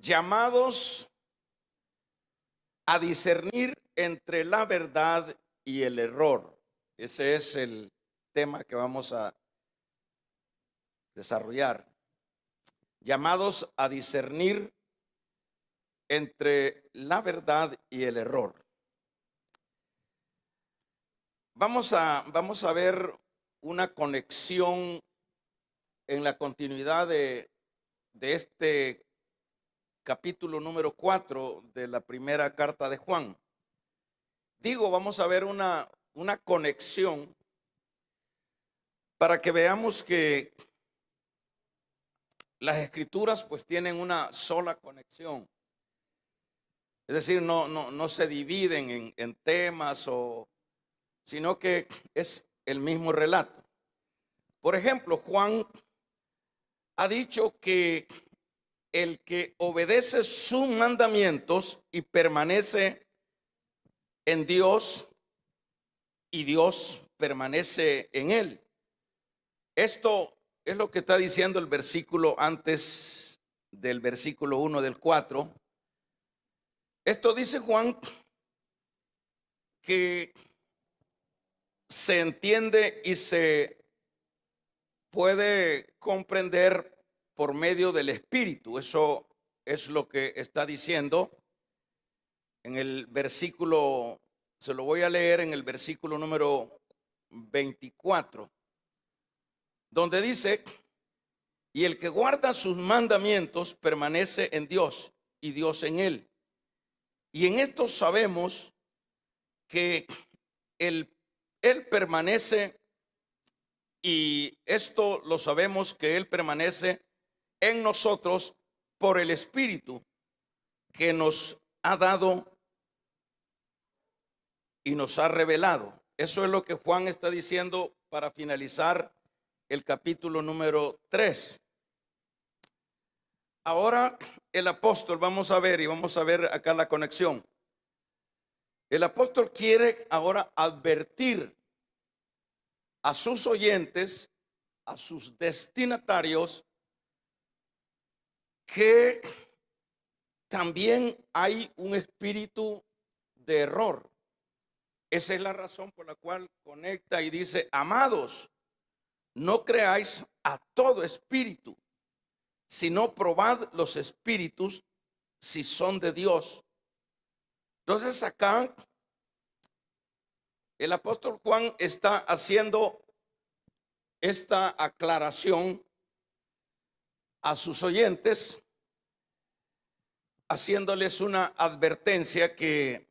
llamados a discernir entre la verdad y el error. Ese es el tema que vamos a desarrollar. Llamados a discernir entre la verdad y el error. Vamos a ver una conexión en la continuidad de este capítulo número 4 de la primera carta de Juan. Vamos a ver una conexión para que veamos que las escrituras pues tienen una sola conexión. Es decir, no se dividen en temas, sino que es el mismo relato. Por ejemplo, Juan ha dicho que el que obedece sus mandamientos y permanece en Dios y Dios permanece en él. Esto es lo que está diciendo el versículo antes del versículo 1 del 4. Esto dice Juan que se entiende y se puede comprender por medio del Espíritu. Eso es lo que está diciendo en el versículo, se lo voy a leer en el versículo número 24, donde dice: y el que guarda sus mandamientos permanece en Dios y Dios en él. Y en esto sabemos que él permanece, y esto lo sabemos, que él permanece en nosotros por el Espíritu que nos ha dado y nos ha revelado. Eso es lo que Juan está diciendo para finalizar el capítulo número 3. Ahora el apóstol, vamos a ver acá la conexión. El apóstol quiere ahora advertir a sus oyentes, a sus destinatarios, que también hay un espíritu de error. Esa es la razón por la cual conecta y dice: amados, no creáis a todo espíritu, sino probad los espíritus si son de Dios. Entonces acá el apóstol Juan está haciendo esta aclaración a sus oyentes, haciéndoles una advertencia que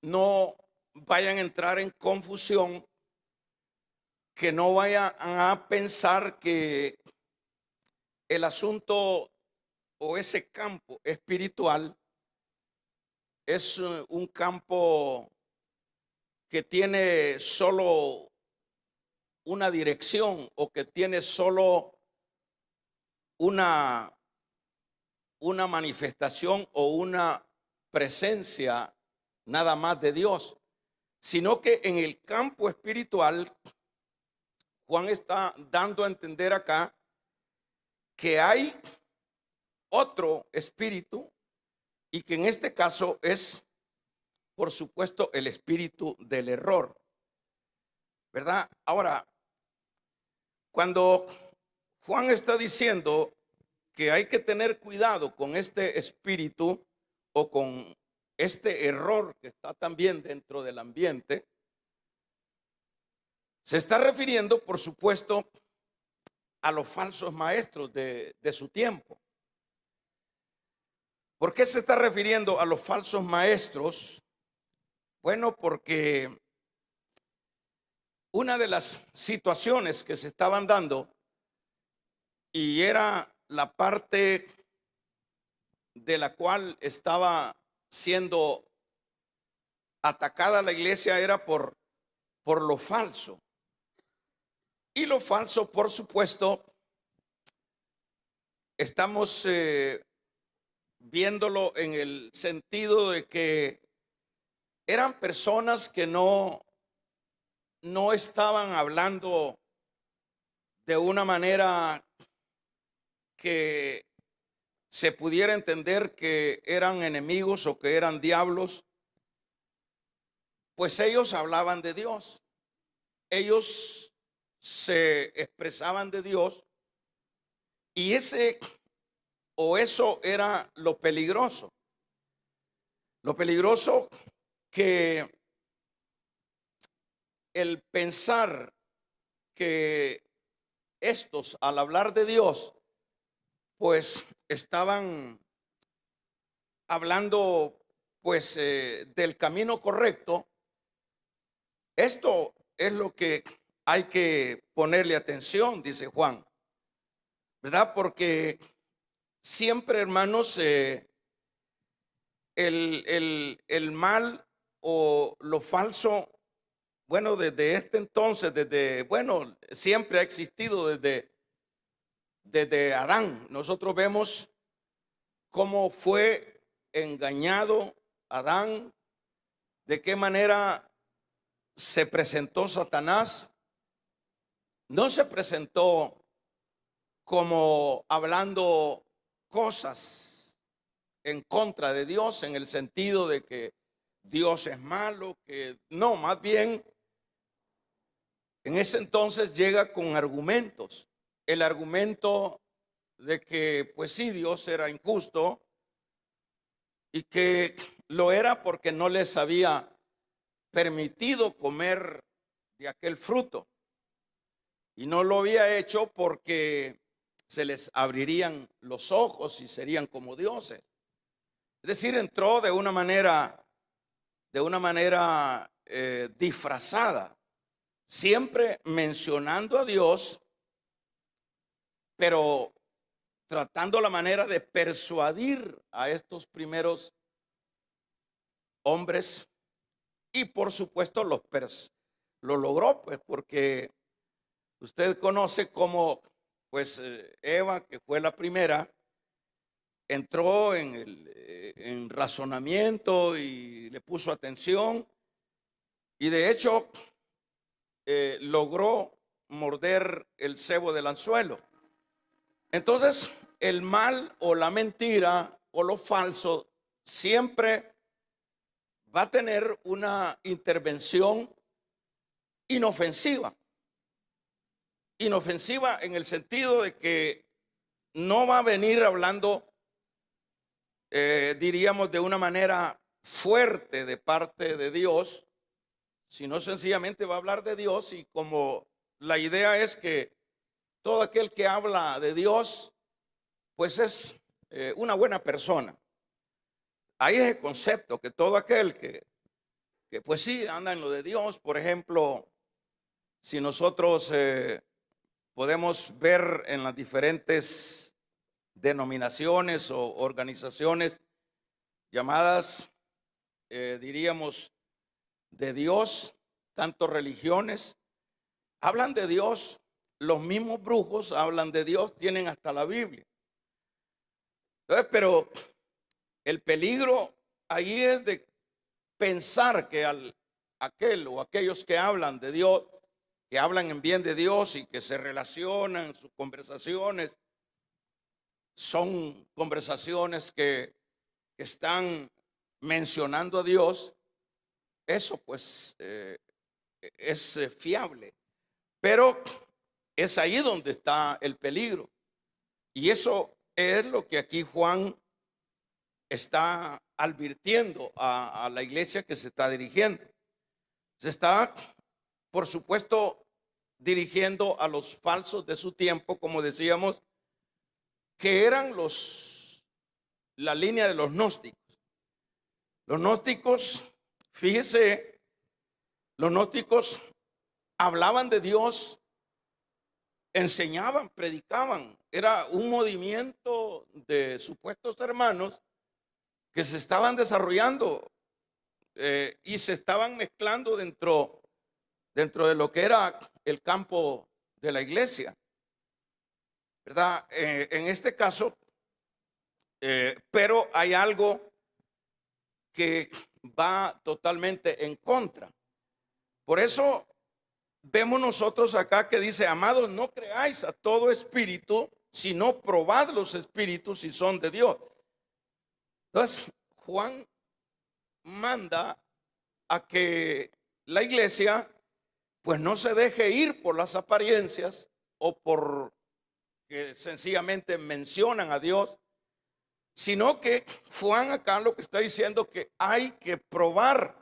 no vayan a entrar en confusión, que no vayan a pensar que el asunto o ese campo espiritual es un campo que tiene solo una dirección, o que tiene solo una manifestación o una presencia nada más de Dios, sino que en el campo espiritual Juan está dando a entender acá que hay otro espíritu, y que en este caso es, por supuesto, el espíritu del error, ¿verdad? Ahora, cuando Juan está diciendo que hay que tener cuidado con este espíritu o con este error que está también dentro del ambiente, se está refiriendo, por supuesto, a los falsos maestros de su tiempo. ¿Por qué se está refiriendo a los falsos maestros? Bueno, porque una de las situaciones que se estaban dando, y era la parte de la cual estaba siendo atacada la iglesia, era por lo falso. Y lo falso, por supuesto, estamos viéndolo en el sentido de que eran personas que no estaban hablando de una manera que se pudiera entender que eran enemigos o que eran diablos, pues ellos hablaban de Dios. Ellos se expresaban de Dios y eso era lo peligroso. Lo peligroso que el pensar que estos, al hablar de Dios, pues estaban hablando pues del camino correcto. Esto es lo que hay que ponerle atención, dice Juan, ¿verdad? Porque siempre, hermanos, el mal o lo falso, bueno, desde este entonces, bueno, siempre ha existido desde Adán. Nosotros vemos cómo fue engañado Adán, de qué manera se presentó Satanás. No se presentó como hablando cosas en contra de Dios, en el sentido de que Dios es malo, que no, más bien en ese entonces llega con argumentos. El argumento de que pues sí, Dios era injusto y que lo era porque no les había permitido comer de aquel fruto. Y no lo había hecho porque se les abrirían los ojos y serían como dioses. Es decir, entró de una manera disfrazada, siempre mencionando a Dios, pero tratando la manera de persuadir a estos primeros hombres, y por supuesto lo logró, pues, porque usted conoce cómo pues Eva, que fue la primera, entró en razonamiento y le puso atención, y de hecho logró morder el cebo del anzuelo. Entonces, el mal o la mentira o lo falso siempre va a tener una intervención inofensiva. Inofensiva en el sentido de que no va a venir hablando, diríamos, de una manera fuerte de parte de Dios, sino sencillamente va a hablar de Dios, y como la idea es que todo aquel que habla de Dios, pues es una buena persona. Ahí es el concepto, que todo aquel que pues sí anda en lo de Dios. Por ejemplo, si nosotros podemos ver en las diferentes denominaciones o organizaciones llamadas, diríamos, de Dios, tanto religiones, hablan de Dios. Los mismos brujos hablan de Dios, tienen hasta la Biblia. Entonces, pero el peligro ahí es de pensar que aquel o aquellos que hablan de Dios, que hablan en bien de Dios y que se relacionan, sus conversaciones son conversaciones que están mencionando a Dios, eso pues es fiable. Pero es ahí donde está el peligro. Y eso es lo que aquí Juan está advirtiendo a la iglesia que se está dirigiendo. Se está, por supuesto, dirigiendo a los falsos de su tiempo, como decíamos, que eran la línea de los gnósticos. Los gnósticos, fíjese, los gnósticos hablaban de Dios, enseñaban, predicaban. Era un movimiento de supuestos hermanos que se estaban desarrollando y se estaban mezclando dentro de lo que era el campo de la iglesia, ¿verdad? En este caso, pero hay algo que va totalmente en contra. Por eso vemos nosotros acá que dice: amados, no creáis a todo espíritu, sino probad los espíritus si son de Dios. Entonces, Juan manda a que la iglesia pues no se deje ir por las apariencias o por que sencillamente mencionan a Dios, sino que Juan acá lo que está diciendo que hay que probar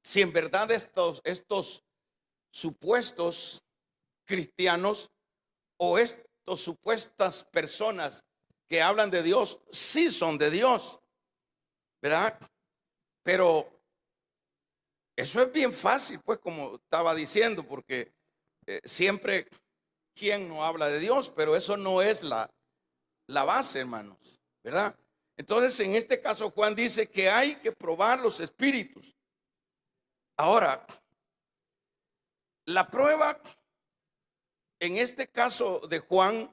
si en verdad estos supuestos cristianos o estas supuestas personas que hablan de Dios sí son de Dios, ¿verdad? Pero eso es bien fácil, pues, como estaba diciendo, porque siempre quien no habla de Dios, pero eso no es la base, hermanos, ¿verdad? Entonces, en este caso, Juan dice que hay que probar los espíritus. Ahora, la prueba en este caso de Juan,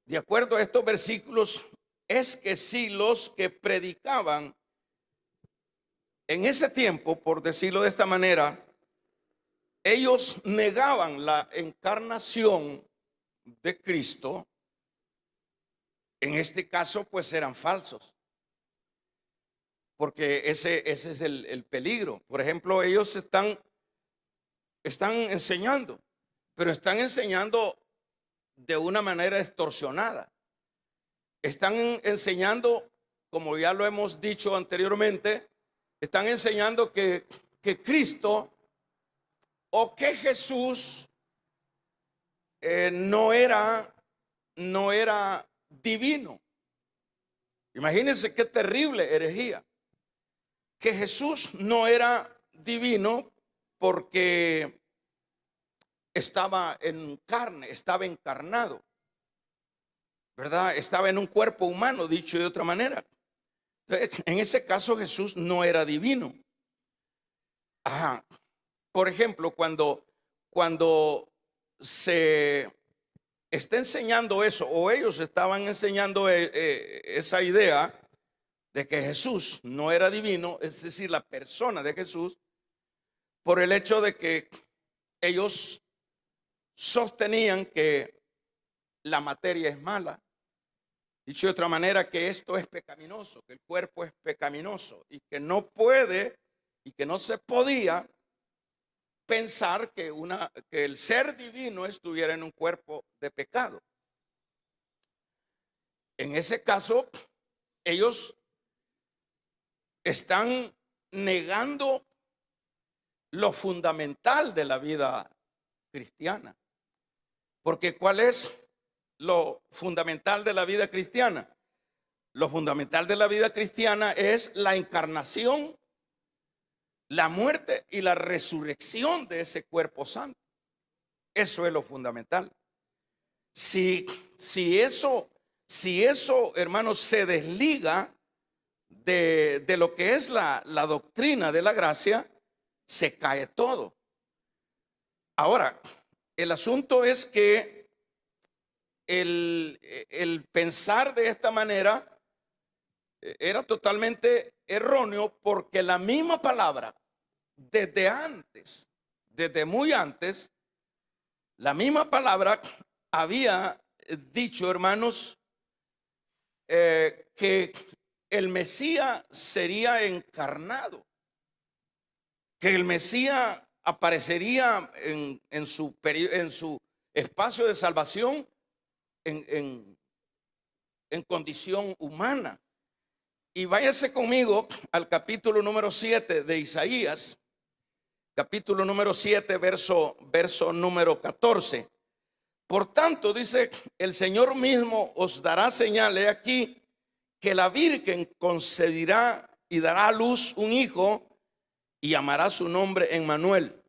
de acuerdo a estos versículos, es que si los que predicaban en ese tiempo, por decirlo de esta manera, ellos negaban la encarnación de Cristo, en este caso pues eran falsos. Porque ese es el peligro. Por ejemplo, ellos están enseñando, pero están enseñando de una manera extorsionada. Están enseñando, como ya lo hemos dicho anteriormente, están enseñando que Cristo o que Jesús no era divino. Imagínense qué terrible herejía. Que Jesús no era divino porque estaba en carne, estaba encarnado, ¿verdad? Estaba en un cuerpo humano, dicho de otra manera. En ese caso Jesús no era divino. Ajá. Por ejemplo, cuando se está enseñando eso, o ellos estaban enseñando esa idea de que Jesús no era divino, es decir, la persona de Jesús, por el hecho de que ellos sostenían que la materia es mala. Dicho de otra manera, que esto es pecaminoso, que el cuerpo es pecaminoso y que no puede y que no se podía pensar que el ser divino estuviera en un cuerpo de pecado. En ese caso, ellos están negando lo fundamental de la vida cristiana. Porque ¿cuál es lo fundamental de la vida cristiana? Lo fundamental de la vida cristiana es la encarnación, la muerte y la resurrección de ese cuerpo santo. Eso es lo fundamental. Si eso, hermanos, se desliga de lo que es la doctrina de la gracia, se cae todo. Ahora, el asunto es que el pensar de esta manera era totalmente erróneo, porque la misma palabra desde muy antes, la misma palabra había dicho, hermanos, que el Mesías sería encarnado, que el Mesías aparecería en su espacio de salvación en condición humana. Y váyase conmigo al capítulo número 7 de Isaías, capítulo número 7, verso número 14. Por tanto, dice, el Señor mismo os dará señales aquí, que la Virgen concebirá y dará a luz un hijo, y llamará su nombre Emmanuel.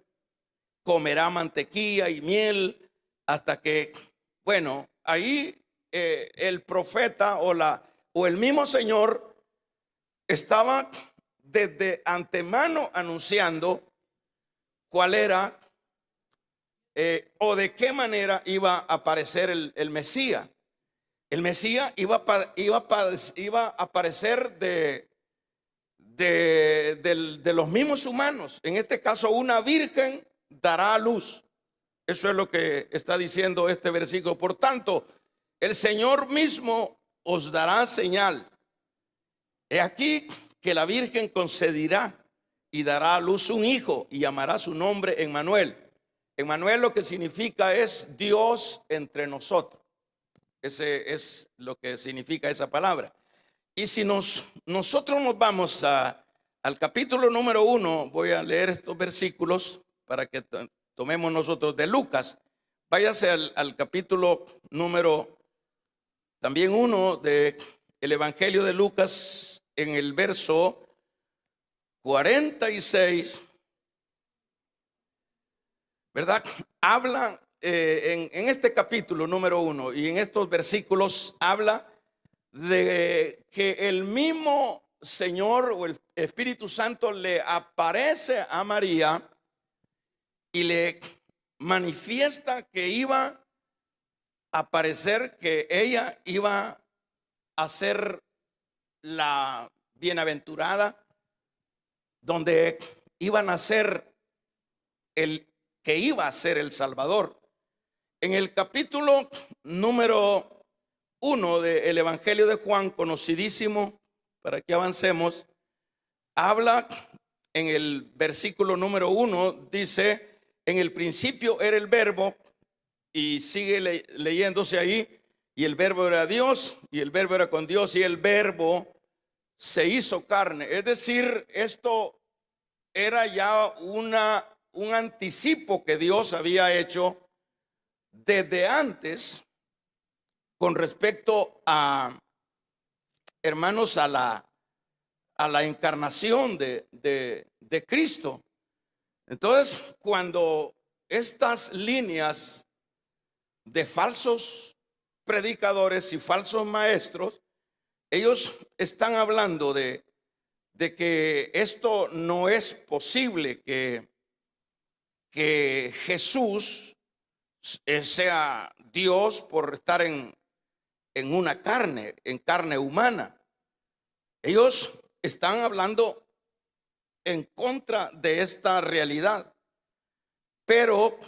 Comerá mantequilla y miel hasta que, bueno, ahí el profeta o el mismo Señor estaba desde antemano anunciando cuál era o de qué manera iba a aparecer el Mesías. El Mesías iba a aparecer de los mismos humanos. En este caso, una virgen dará a luz. Eso es lo que está diciendo este versículo. Por tanto, el Señor mismo os dará señal. He aquí que la Virgen concebirá y dará a luz un hijo y llamará su nombre Emmanuel. Emmanuel lo que significa es Dios entre nosotros. Ese es lo que significa esa palabra. Y si nosotros nos vamos al capítulo número 1, voy a leer estos versículos para que tomemos nosotros de Lucas. Váyase al capítulo número también 1 del Evangelio de Lucas, en el verso 46, ¿verdad? Habla en este capítulo número 1 y en estos versículos habla de que el mismo Señor o el Espíritu Santo le aparece a María y le manifiesta que iba a parecer que ella iba a ser la bienaventurada, donde iba a nacer el que iba a ser el Salvador. En el capítulo número 1 del Evangelio de Juan, conocidísimo, para que avancemos, habla en el versículo número 1, dice: en el principio era el verbo, y sigue leyéndose ahí, y el verbo era Dios, y el verbo era con Dios, y el verbo se hizo carne. Es decir, esto era ya un anticipo que Dios había hecho desde antes con respecto a, hermanos, a la encarnación de Cristo. Entonces, cuando estas líneas de falsos predicadores y falsos maestros, ellos están hablando de que esto no es posible, que Jesús sea Dios por estar en una carne, en carne humana. Ellos están hablando en contra de esta realidad, pero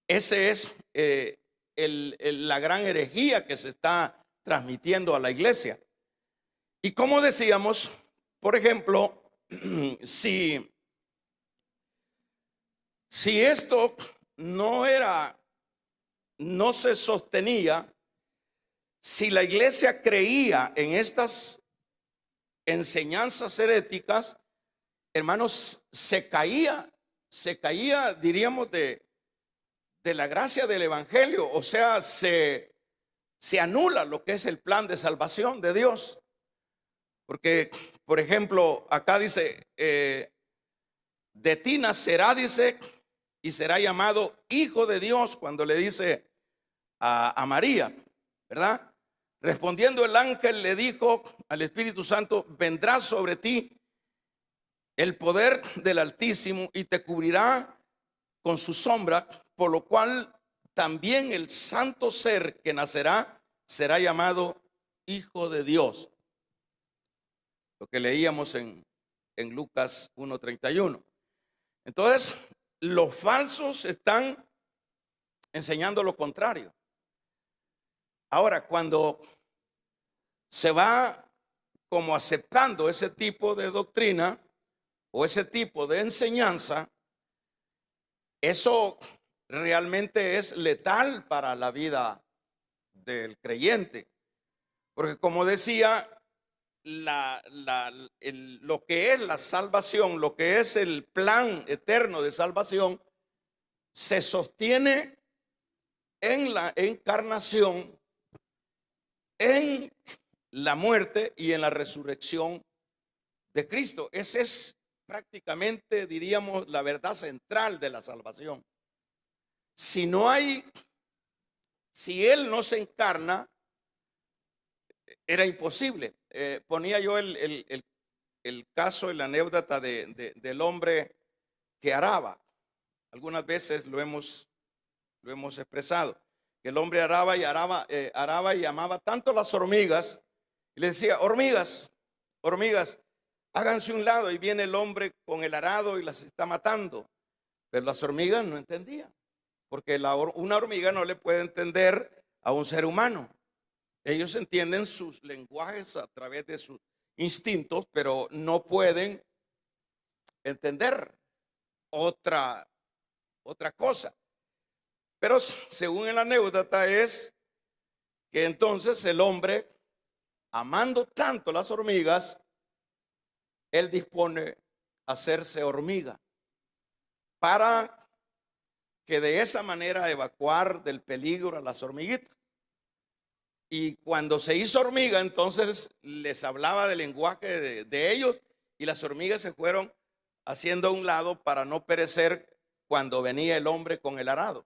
ese es la gran herejía que se está transmitiendo a la iglesia. Y como decíamos, por ejemplo, si esto no se sostenía, si la iglesia creía en estas enseñanzas heréticas, hermanos, se caía, diríamos, de la gracia del evangelio. O sea, se anula lo que es el plan de salvación de Dios. Porque, por ejemplo, acá dice, de ti nacerá, dice, y será llamado Hijo de Dios, cuando le dice a María, ¿verdad? Respondiendo el ángel le dijo al Espíritu Santo: vendrá sobre ti el poder del Altísimo y te cubrirá con su sombra, por lo cual también el santo ser que nacerá será llamado Hijo de Dios. Lo que leíamos en Lucas 1:31. Entonces, los falsos están enseñando lo contrario. Ahora, cuando se va como aceptando ese tipo de doctrina o ese tipo de enseñanza, eso realmente es letal para la vida del creyente. Porque, como decía, lo que es la salvación, lo que es el plan eterno de salvación, se sostiene en la encarnación, en la muerte y en la resurrección de Cristo. Esa es prácticamente, diríamos, la verdad central de la salvación. Si Él no se encarna, era imposible. Ponía yo el caso, la anécdota del hombre que araba. Algunas veces lo hemos expresado. Que el hombre araba y amaba tanto las hormigas, y le decía: hormigas, háganse un lado. Y viene el hombre con el arado y las está matando. Pero las hormigas no entendían. porque una hormiga no le puede entender a un ser humano. Ellos entienden sus lenguajes a través de sus instintos, pero no pueden entender otra, otra cosa. Pero según la anécdota es que entonces el hombre, amando tanto las hormigas, él dispone a hacerse hormiga para que de esa manera evacuar del peligro a las hormiguitas. Y cuando se hizo hormiga, entonces les hablaba del lenguaje de ellos, y las hormigas se fueron haciendo a un lado para no perecer cuando venía el hombre con el arado.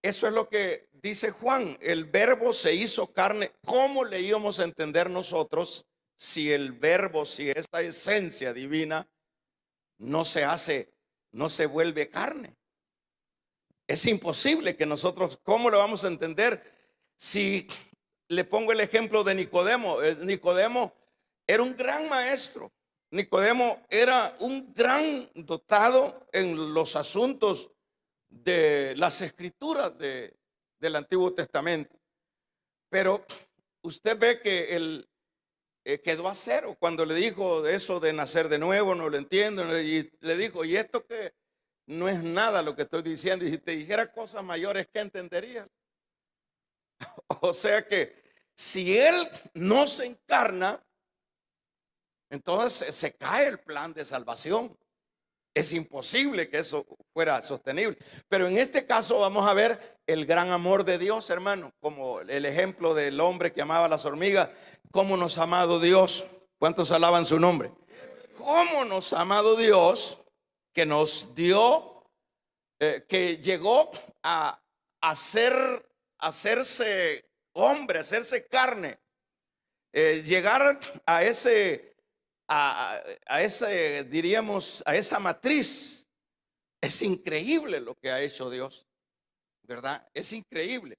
Eso es lo que dice Juan: el verbo se hizo carne. ¿Cómo le íbamos a entender nosotros si el verbo, si esta esencia divina no se hace, no se vuelve carne? Es imposible que nosotros, ¿cómo lo vamos a entender? Si le pongo el ejemplo de Nicodemo. Nicodemo era un gran maestro. Nicodemo era un gran dotado en los asuntos de las escrituras del Antiguo Testamento. Pero usted ve que él quedó a cero cuando le dijo eso de nacer de nuevo, no lo entiendo. Y le dijo: ¿y esto qué? No es nada lo que estoy diciendo. Y si te dijera cosas mayores, ¿qué entenderías? O sea que si él no se encarna, entonces se cae el plan de salvación. Es imposible que eso fuera sostenible. Pero en este caso vamos a ver el gran amor de Dios, hermano, como el ejemplo del hombre que amaba las hormigas. ¿Cómo nos ha amado Dios? ¿Cuántos alaban su nombre? ¿Cómo nos ha amado Dios, que nos dio, que llegó a hacerse hombre, hacerse carne, llegar a ese, diríamos, a esa matriz? Es increíble lo que ha hecho Dios, ¿verdad? Es increíble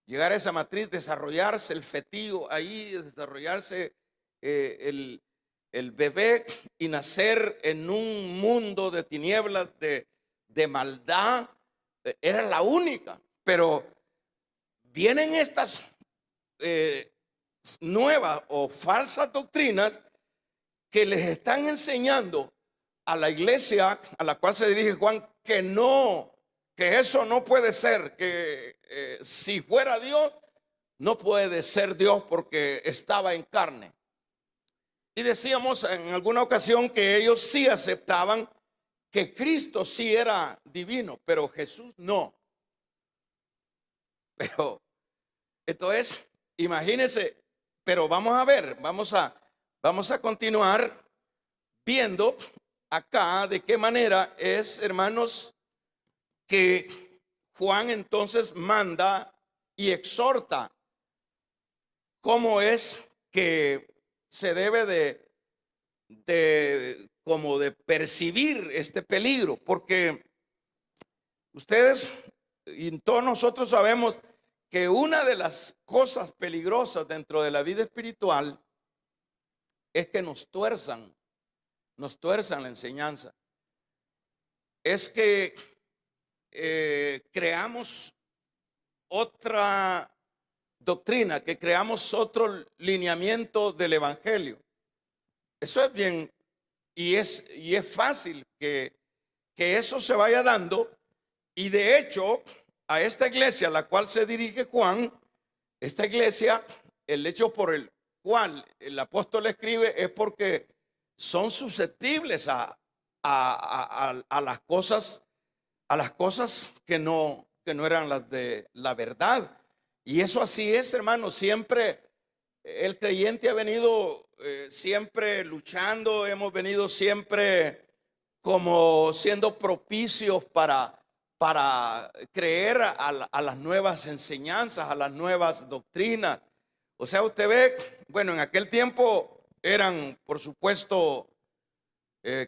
llegar a esa matriz, desarrollarse el fetío ahí, desarrollarse el bebé y nacer en un mundo de tinieblas, de maldad. Era la única. Pero vienen estas nuevas o falsas doctrinas que les están enseñando a la iglesia a la cual se dirige Juan que no, que eso no puede ser, que si fuera Dios, no puede ser Dios porque estaba en carne. Y decíamos en alguna ocasión que ellos sí aceptaban que Cristo sí era divino, pero Jesús no. Pero entonces, imagínense, pero vamos a ver, vamos a continuar viendo acá de qué manera es, hermanos, que Juan entonces manda y exhorta cómo es que se debe como de percibir este peligro, porque ustedes y todos nosotros sabemos que una de las cosas peligrosas dentro de la vida espiritual es que nos tuerzan la enseñanza. Es que creamos otra doctrina, que creamos otro lineamiento del evangelio. Eso es bien, y es fácil que eso se vaya dando. Y de hecho, a esta iglesia a la cual se dirige Juan, esta iglesia, el hecho por el cual el apóstol escribe es porque son susceptibles a las cosas, que no eran las de la verdad. Y eso así es, hermano. Siempre el creyente ha venido siempre luchando, hemos venido siempre como siendo propicios para creer a las nuevas enseñanzas, a las nuevas doctrinas. O sea, usted ve, bueno, en aquel tiempo eran, por supuesto,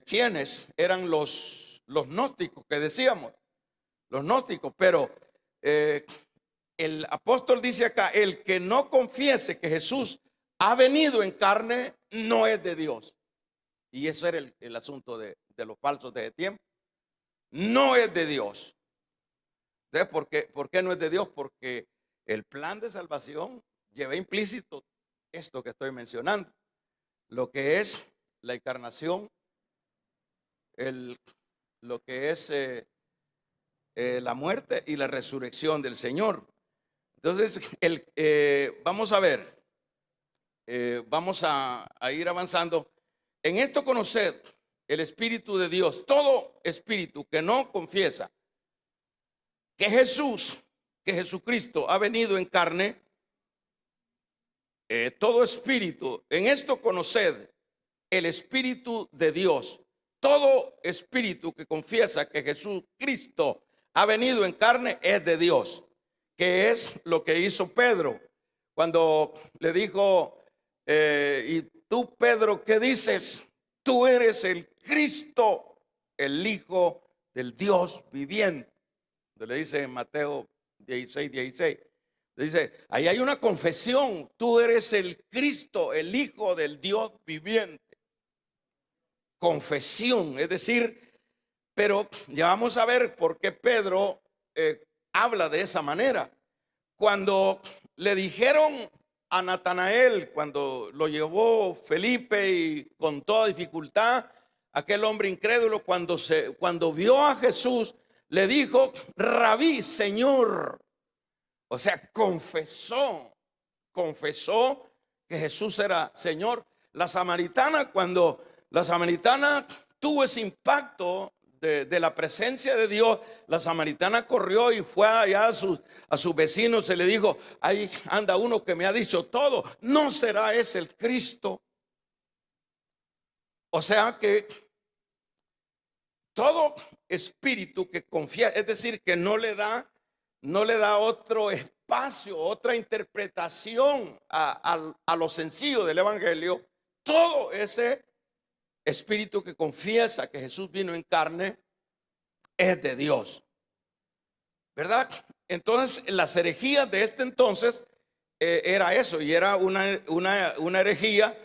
¿quiénes? Eran los gnósticos que decíamos, los gnósticos, pero el apóstol dice acá: el que no confiese que Jesús ha venido en carne no es de Dios. Y eso era el asunto de los falsos de ese tiempo. No es de Dios. Entonces, por qué no es de Dios? Porque el plan de salvación lleva implícito esto que estoy mencionando, lo que es la encarnación, el, lo que es la muerte y la resurrección del Señor. Entonces, vamos a ver, vamos a ir avanzando. En esto conoced el Espíritu de Dios. Todo espíritu que no confiesa que Jesucristo ha venido en carne, todo espíritu, en esto conoced el Espíritu de Dios. Todo espíritu que confiesa que Jesucristo ha venido en carne es de Dios, que es lo que hizo Pedro cuando le dijo, y tú, Pedro, ¿qué dices? Tú eres el Cristo, el Hijo del Dios viviente. Le dice en Mateo 16:16. Dice, ahí hay una confesión, tú eres el Cristo, el Hijo del Dios viviente. Confesión, es decir, pero ya vamos a ver por qué Pedro habla de esa manera. Cuando le dijeron a Natanael, cuando lo llevó Felipe y con toda dificultad, aquel hombre incrédulo, cuando vio a Jesús, le dijo, Rabí, Señor. O sea, confesó que Jesús era Señor. Cuando la samaritana tuvo ese impacto de la presencia de Dios, la samaritana corrió y fue allá a sus vecinos, se le dijo, ahí anda uno que me ha dicho todo, ¿no será ese el Cristo? O sea que todo espíritu que confía, es decir, que no le da otro espacio, otra interpretación a lo sencillo del evangelio, todo ese espíritu que confiesa que Jesús vino en carne es de Dios, ¿verdad? Entonces, las herejías de este entonces era eso, y era una herejía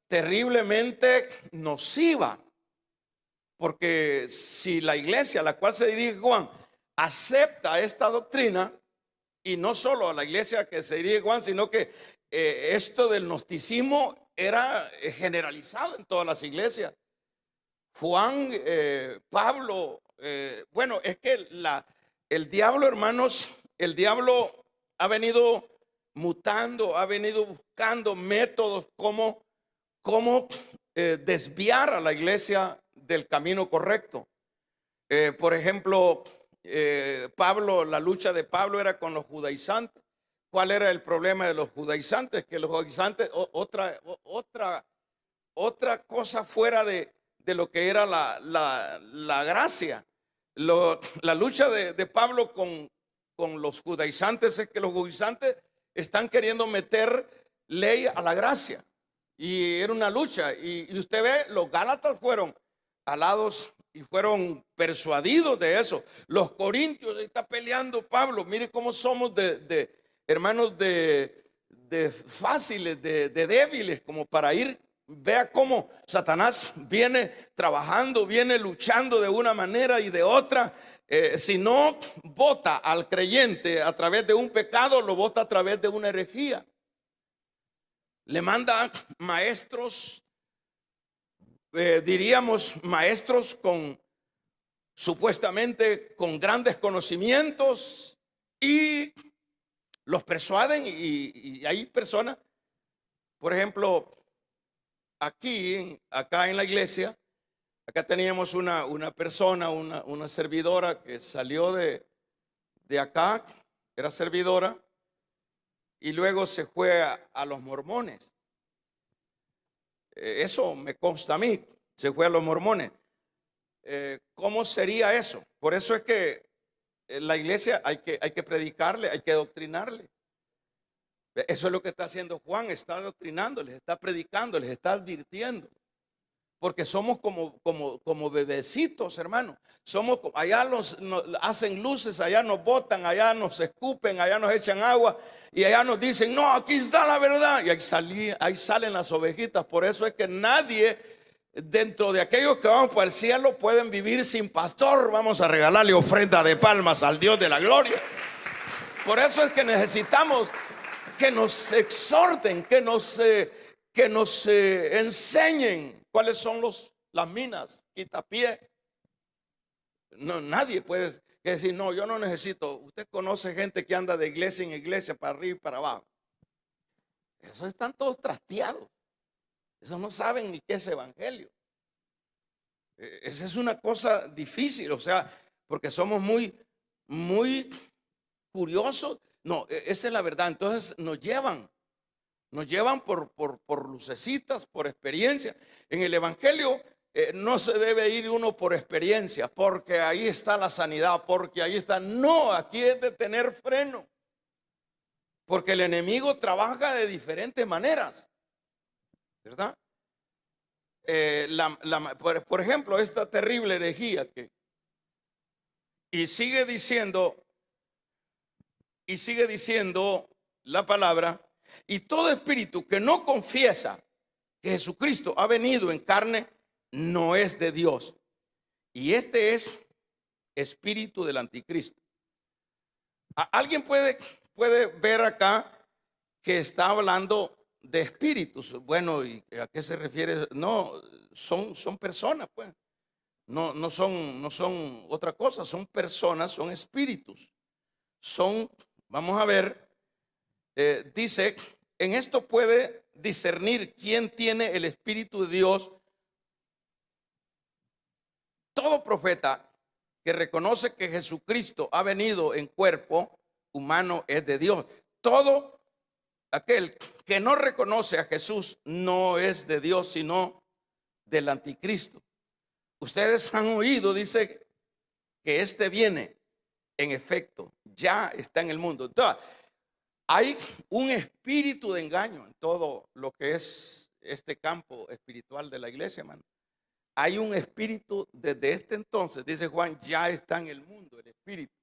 terriblemente nociva, porque si la iglesia a la cual se dirige Juan acepta esta doctrina, y no solo a la iglesia que se dirige Juan, sino que esto del gnosticismo era generalizado en todas las iglesias. Juan, Pablo, bueno, es que el diablo, hermanos, el diablo ha venido mutando, ha venido buscando métodos como desviar a la iglesia del camino correcto. Por ejemplo, Pablo, la lucha de Pablo era con los judaizantes. ¿Cuál era el problema de los judaizantes? Que los judaizantes, otra cosa fuera de lo que era la gracia. La lucha de Pablo con los judaizantes es que los judaizantes están queriendo meter ley a la gracia. Y era una lucha. Y usted ve, los gálatas fueron alados y fueron persuadidos de eso. Los corintios, está peleando Pablo. Mire cómo somos hermanos de fáciles, de débiles, como para ir. Vea cómo Satanás viene trabajando, viene luchando de una manera y de otra. Si no vota al creyente a través de un pecado, lo vota a través de una herejía. Le manda maestros, diríamos maestros supuestamente con grandes conocimientos, y los persuaden, y hay personas, por ejemplo, acá en la iglesia, acá teníamos una persona, una servidora que salió de acá, era servidora, y luego se fue a los mormones. Eso me consta a mí, se fue a los mormones. ¿Cómo sería eso? Por eso es que la iglesia hay que predicarle, hay que doctrinarle. Eso es lo que está haciendo Juan, está doctrinando, les está predicando, les está advirtiendo. Porque somos como bebecitos, hermano. Allá nos hacen luces, allá nos botan, allá nos escupen, allá nos echan agua, y allá nos dicen, no, aquí está la verdad. Y ahí salen las ovejitas. Por eso es que nadie dentro de aquellos que vamos para el cielo pueden vivir sin pastor. Vamos a regalarle ofrenda de palmas al Dios de la gloria. Por eso es que necesitamos que nos exhorten, que nos enseñen cuáles son las minas, quitapié. No, nadie puede decir, no, yo no necesito. Usted conoce gente que anda de iglesia en iglesia, para arriba y para abajo. Esos están todos trasteados. Esos no saben ni qué es evangelio. Esa es una cosa difícil, o sea, porque somos muy curiosos. No, esa es la verdad. Entonces nos llevan por lucecitas, por experiencia. En el evangelio no se debe ir uno por experiencia, porque ahí está la sanidad, porque ahí está. No, aquí es de tener freno, porque el enemigo trabaja de diferentes maneras, ¿verdad? Por ejemplo, esta terrible herejía y sigue diciendo la palabra: y todo espíritu que no confiesa que Jesucristo ha venido en carne no es de Dios. Y este es espíritu del anticristo. ¿Alguien puede ver acá que está hablando de espíritus? Bueno, ¿y a qué se refiere? No, son personas, pues. No son otra cosa, son personas, son espíritus. Vamos a ver, dice, en esto puede discernir quién tiene el Espíritu de Dios. Todo profeta que reconoce que Jesucristo ha venido en cuerpo humano es de Dios. Todo aquel que no reconoce a Jesús no es de Dios, sino del anticristo. Ustedes han oído, dice, que este viene. En efecto, ya está en el mundo. Entonces, hay un espíritu de engaño en todo lo que es este campo espiritual de la iglesia, hermano. Hay un espíritu desde este entonces, dice Juan, ya está en el mundo, el espíritu.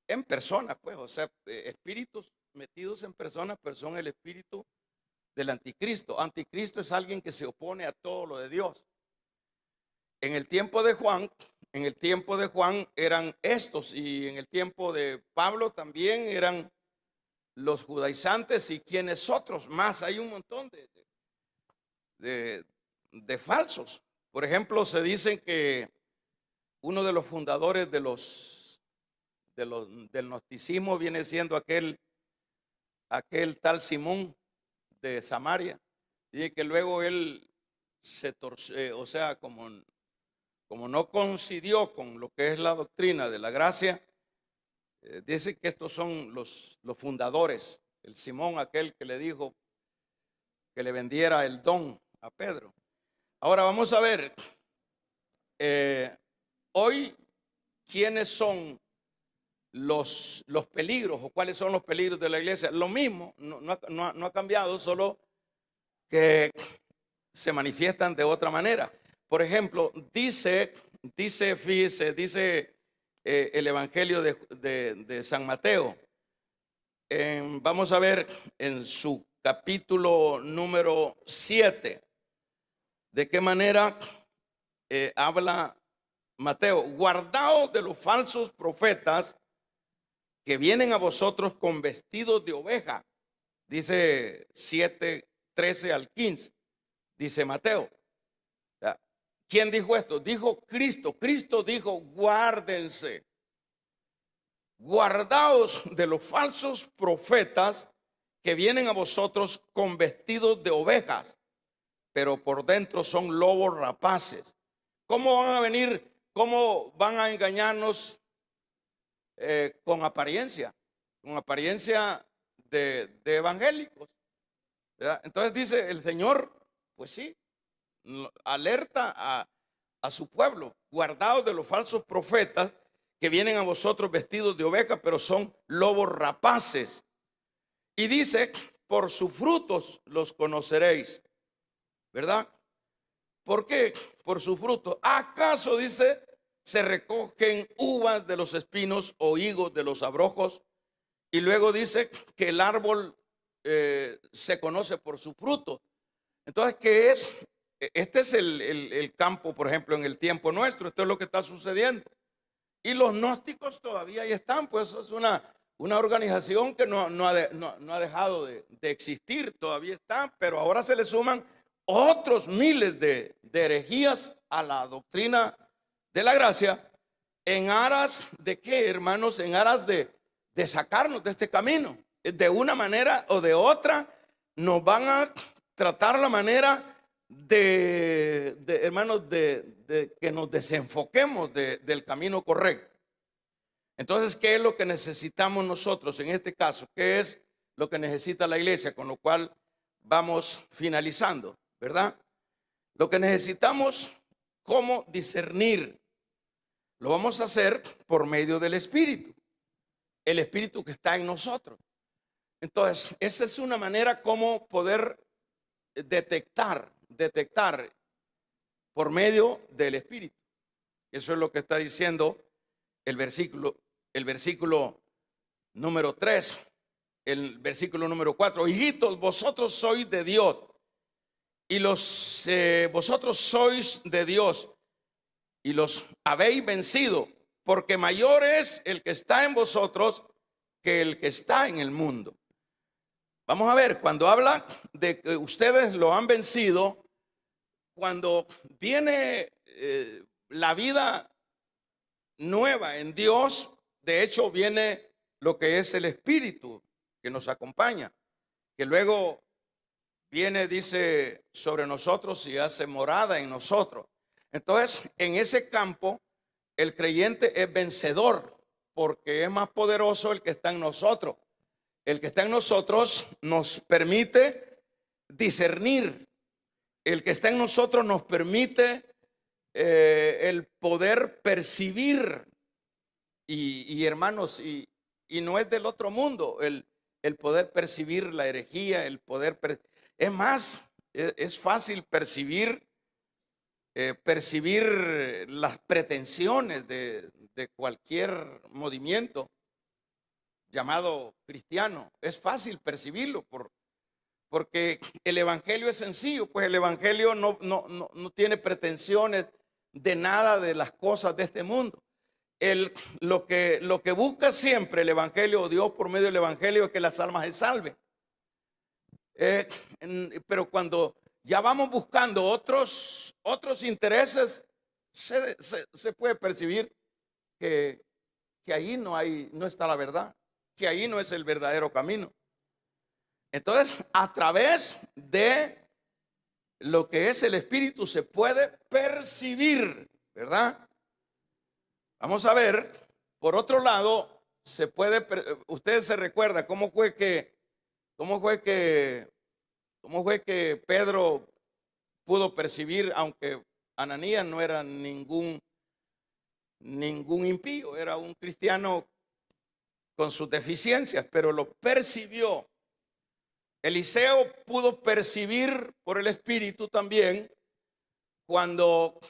En personas, pues, o sea, espíritus metidos en personas, pero son el espíritu del anticristo. Anticristo es alguien que se opone a todo lo de Dios. En el tiempo de Juan eran estos, y en el tiempo de Pablo también eran los judaizantes y quienes otros más. Hay un montón de falsos. Por ejemplo, se dice que uno de los fundadores del gnosticismo viene siendo aquel tal Simón de Samaria. Dice que luego él se torció, o sea, como no coincidió con lo que es la doctrina de la gracia, dice que estos son los fundadores. El Simón, aquel que le dijo que le vendiera el don a Pedro. Ahora vamos a ver, hoy, ¿quiénes son los peligros o cuáles son los peligros de la iglesia? Lo mismo, no ha cambiado, solo que se manifiestan de otra manera. Por ejemplo, dice el Evangelio de San Mateo. Vamos a ver en su capítulo número 7, de qué manera habla Mateo. Guardaos de los falsos profetas que vienen a vosotros con vestidos de oveja. Dice 7:13 al 15. Dice Mateo. ¿Quién dijo esto? Dijo Cristo. Cristo dijo: guárdense, guardaos de los falsos profetas que vienen a vosotros con vestidos de ovejas, pero por dentro son lobos rapaces. ¿Cómo van a venir? ¿Cómo van a engañarnos? Con apariencia de evangélicos, ¿verdad? Entonces dice el Señor, pues sí, alerta a su pueblo: guardaos de los falsos profetas que vienen a vosotros vestidos de oveja, pero son lobos rapaces. Y dice: por sus frutos los conoceréis, ¿verdad? ¿Por qué? Por sus frutos. ¿Acaso, dice, se recogen uvas de los espinos o higos de los abrojos? Y luego dice que el árbol se conoce por su fruto. Entonces, ¿qué es Este es el campo, por ejemplo, en el tiempo nuestro. Esto es lo que está sucediendo. Y los gnósticos todavía ahí están, pues es una organización que no ha dejado de existir, todavía está, pero ahora se le suman otros miles de herejías a la doctrina de la gracia, en aras de qué, hermanos, en aras de sacarnos de este camino. De una manera o de otra, nos van a tratar la manera hermanos, de que nos desenfoquemos del camino correcto. Entonces, ¿qué es lo que necesitamos nosotros en este caso? ¿Qué es lo que necesita la iglesia? Con lo cual vamos finalizando, ¿verdad? Lo que necesitamos, ¿cómo discernir? Lo vamos a hacer por medio del Espíritu, el Espíritu que está en nosotros. Entonces, esa es una manera como poder detectar por medio del Espíritu. Eso es lo que está diciendo el versículo número 3, el versículo número 4. Hijitos, vosotros sois de Dios y vosotros sois de Dios y los habéis vencido, porque mayor es el que está en vosotros que el que está en el mundo. Vamos a ver, cuando habla de que ustedes lo han vencido, cuando viene la vida nueva en Dios, de hecho viene lo que es el Espíritu que nos acompaña, que luego viene, dice, sobre nosotros y hace morada en nosotros. Entonces, en ese campo, el creyente es vencedor, porque es más poderoso el que está en nosotros. El que está en nosotros nos permite discernir. El que está en nosotros nos permite el poder percibir. Y hermanos, y no es del otro mundo el poder percibir la herejía, el poder es más, es fácil percibir las pretensiones de cualquier movimiento llamado cristiano. Es fácil percibirlo porque el evangelio es sencillo, pues el evangelio no tiene pretensiones de nada de las cosas de este mundo. Lo que busca siempre el evangelio, o Dios por medio del evangelio, es que las almas se salven. Pero cuando ya vamos buscando otros intereses, se puede percibir que ahí no está la verdad, que ahí no es el verdadero camino. Entonces, a través de lo que es el Espíritu se puede percibir, ¿verdad? Vamos a ver, por otro lado, ustedes se recuerdan cómo fue que Pedro pudo percibir, aunque Ananías no era ningún impío, era un cristiano con sus deficiencias, pero lo percibió. Eliseo pudo percibir por el Espíritu también cuando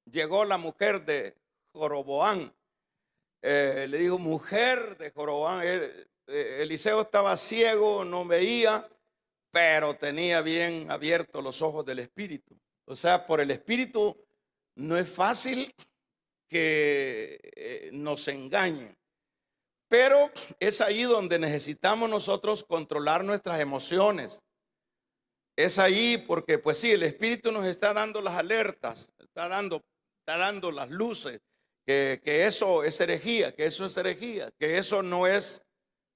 llegó la mujer de Joroboam. Le dijo, mujer de Joroboam. Eliseo estaba ciego, no veía, pero tenía bien abiertos los ojos del Espíritu. O sea, por el Espíritu no es fácil que nos engañen. Pero es ahí donde necesitamos nosotros controlar nuestras emociones. Es ahí porque, pues sí, el Espíritu nos está dando las alertas, está dando las luces, que eso es herejía, que eso no es,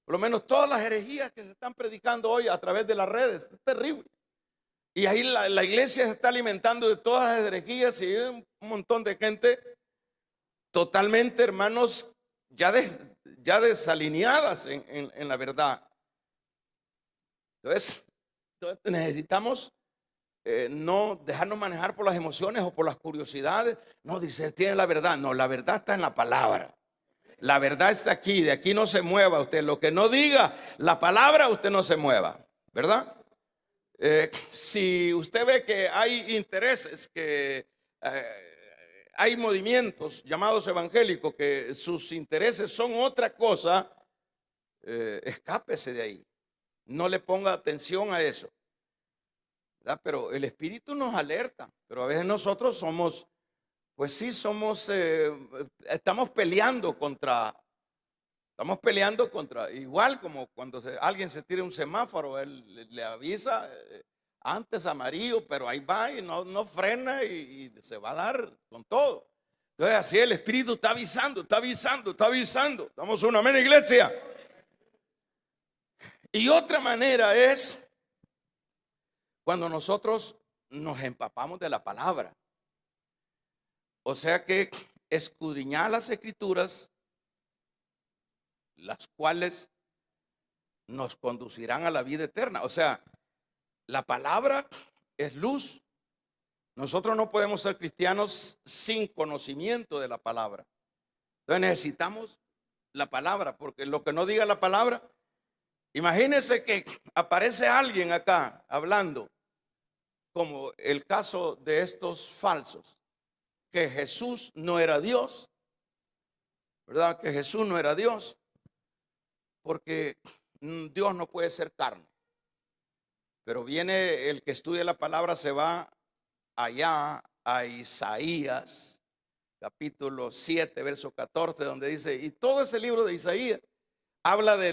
por lo menos todas las herejías que se están predicando hoy a través de las redes, es terrible. Y ahí la iglesia se está alimentando de todas las herejías y hay un montón de gente totalmente, hermanos, ya desalineadas en la verdad. Entonces necesitamos no dejarnos manejar por las emociones o por las curiosidades. No, dice, tiene la verdad. No, la verdad está en la palabra. La verdad está aquí, de aquí no se mueva usted. Lo que no diga la palabra, usted no se mueva, ¿verdad? Si usted ve que hay intereses, que hay movimientos llamados evangélicos que sus intereses son otra cosa, escápese de ahí. No le ponga atención a eso. ¿verdad? Pero el Espíritu nos alerta, pero a veces nosotros somos, pues sí, somos, estamos peleando contra, igual como cuando alguien se tira un semáforo, él le avisa antes amarillo, pero ahí va y no frena y se va a dar con todo. Entonces así el Espíritu está avisando, está avisando, está avisando. Damos una amén, iglesia. Y otra manera es cuando nosotros nos empapamos de la palabra. O sea que escudriñar las escrituras, las cuales nos conducirán a la vida eterna. O sea, la palabra es luz. Nosotros no podemos ser cristianos sin conocimiento de la palabra. Entonces necesitamos la palabra, porque lo que no diga la palabra, imagínense que aparece alguien acá hablando, como el caso de estos falsos, que Jesús no era Dios, ¿verdad? Que Jesús no era Dios, porque Dios no puede ser carne. Pero viene el que estudia la palabra, se va allá a Isaías, capítulo 7, verso 14, donde dice, y todo ese libro de Isaías habla de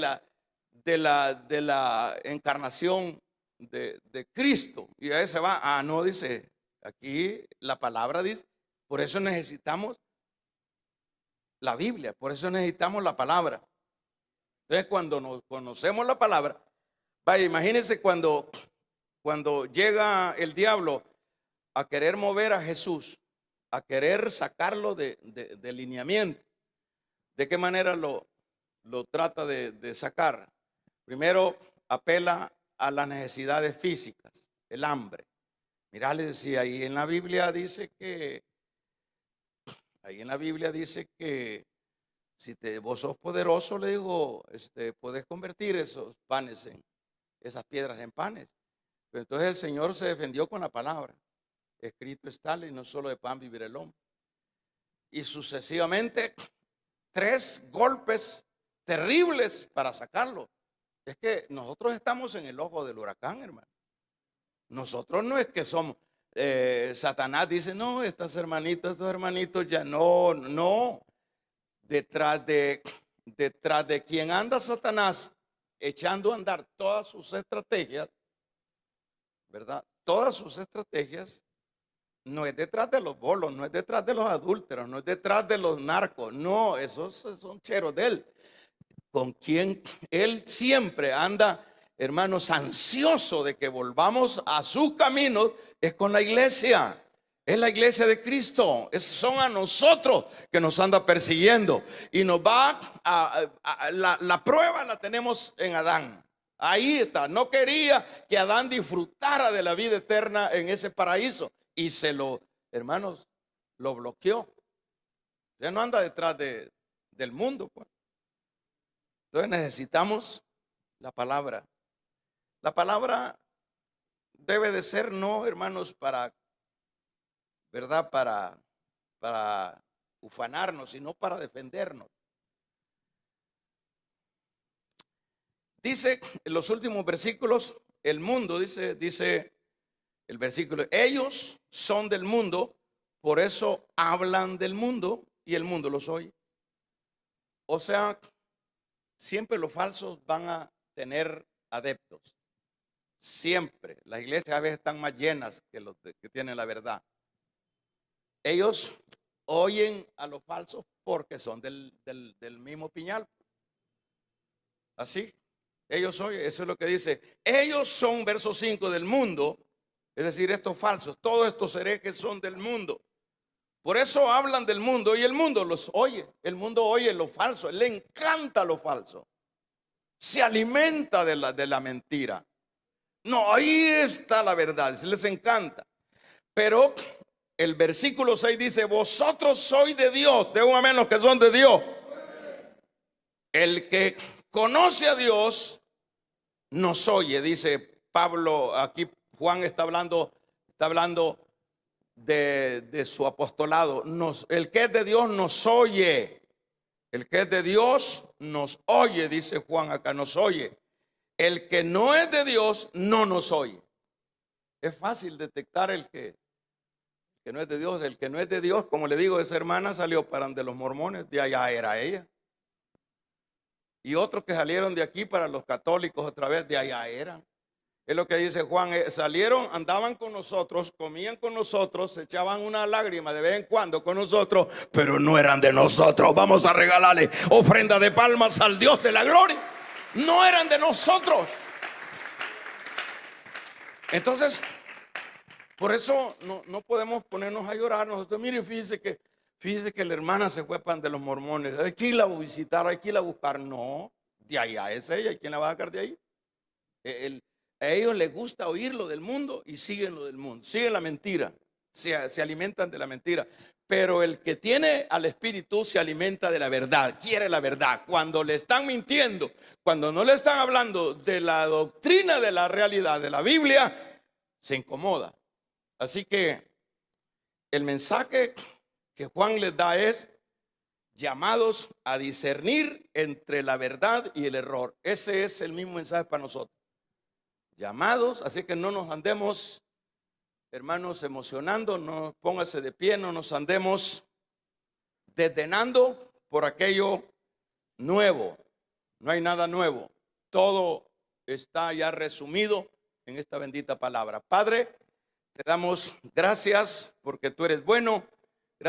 la encarnación de Cristo. Y ahí se va, no, dice, aquí la palabra dice, por eso necesitamos la Biblia, por eso necesitamos la palabra. Entonces cuando nos conocemos la palabra, vaya, imagínense cuando llega el diablo a querer mover a Jesús, a querer sacarlo de lineamiento. ¿De qué manera lo trata de sacar? Primero apela a las necesidades físicas, el hambre. Mirá, le decía, ahí en la Biblia dice que si vos sos poderoso, le digo, podés convertir esos panes esas piedras en panes. Pero entonces el Señor se defendió con la palabra. Escrito está, y no solo de pan vivirá el hombre. Y sucesivamente 3 golpes terribles para sacarlo. Es que nosotros estamos en el ojo del huracán, hermano. Nosotros no es que somos, Satanás dice, no, estos hermanitos ya no. Detrás de quien anda Satanás echando a andar todas sus estrategias, ¿verdad? Todas sus estrategias. No es detrás de los bolos, no es detrás de los adúlteros, no es detrás de los narcos, no, esos son cheros de él. Con quien él siempre anda, hermanos, ansioso de que volvamos a sus caminos, es con la iglesia. Es la iglesia de Cristo. Son a nosotros que nos anda persiguiendo. Y nos va la prueba la tenemos en Adán. Ahí está. No quería que Adán disfrutara de la vida eterna en ese paraíso. Y hermanos, lo bloqueó. Ya no anda detrás del mundo, pues. Entonces necesitamos la palabra. La palabra debe de ser, no, hermanos, ¿verdad? Para ufanarnos, sino para defendernos. Dice en los últimos versículos, el mundo, dice el versículo, ellos son del mundo, por eso hablan del mundo y el mundo los oye. O sea, siempre los falsos van a tener adeptos. Siempre. Las iglesias a veces están más llenas que los que tienen la verdad. Ellos oyen a los falsos porque son del mismo piñal. Así, ellos oyen, eso es lo que dice. Ellos son, verso 5, del mundo. Es decir, estos falsos, todos estos herejes son del mundo. Por eso hablan del mundo y el mundo los oye. El mundo oye lo falso, le encanta lo falso. Se alimenta de la mentira. No, ahí está la verdad, les encanta. Pero el versículo 6 dice, vosotros sois de Dios. De un amén los que son de Dios. El que conoce a Dios nos oye, dice Pablo. Aquí Juan está hablando de su apostolado. El que es de Dios nos oye. El que es de Dios nos oye, dice Juan acá, nos oye. El que no es de Dios no nos oye. Es fácil detectar el que no es de Dios. El que no es de Dios, como le digo, esa hermana salió para de los mormones, de allá era ella. Y otros que salieron de aquí para los católicos otra vez, de allá eran. Es lo que dice Juan, salieron, andaban con nosotros, comían con nosotros, se echaban una lágrima de vez en cuando con nosotros, pero no eran de nosotros. Vamos a regalarle ofrenda de palmas al Dios de la gloria. No eran de nosotros. Entonces, por eso no podemos ponernos a llorar. Nosotros, mire, fíjese que la hermana se fue para de los mormones. Hay que irla a visitar, hay que irla a buscar. No, de allá es ella. ¿Y quién la va a sacar de ahí? A ellos les gusta oír lo del mundo y siguen lo del mundo. Siguen la mentira. Se alimentan de la mentira. Pero el que tiene al Espíritu se alimenta de la verdad. Quiere la verdad. Cuando le están mintiendo, cuando no le están hablando de la doctrina de la realidad de la Biblia, se incomoda. Así que el mensaje que Juan les da es llamados a discernir entre la verdad y el error. Ese es el mismo mensaje para nosotros. Llamados, así que no nos andemos, hermanos, emocionando, no póngase de pie, no nos andemos desdenando por aquello nuevo. No hay nada nuevo. Todo está ya resumido en esta bendita palabra. Padre, te damos gracias porque tú eres bueno.